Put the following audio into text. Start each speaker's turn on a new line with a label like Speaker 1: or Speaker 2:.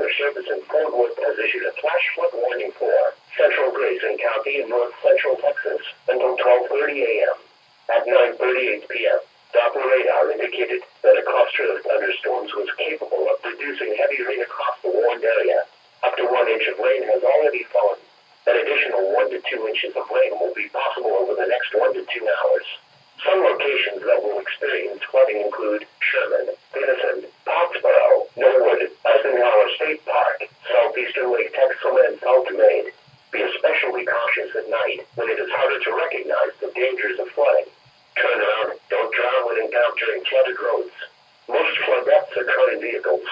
Speaker 1: Weather Service in Fort Worth has issued a flash flood warning for central Grayson County in north central Texas until 12:30 a.m. At 9:38 p.m., Doppler radar indicated that a cluster of thunderstorms was capable of producing heavy rain across the warned area. Up to 1 inch of rain has already fallen. An additional 1 to 2 inches of rain will be possible over the next 1 to 2 hours. Some locations that will experience flooding include Sherman, Denison, Pottsboro, Norwood, Eisenhower State Park, southeastern Lake Texoma, and South Maine. Be especially cautious at night when it is harder to recognize the dangers of flooding. Turn around, don't drown when encountering flooded roads. Most flood deaths occur in vehicles.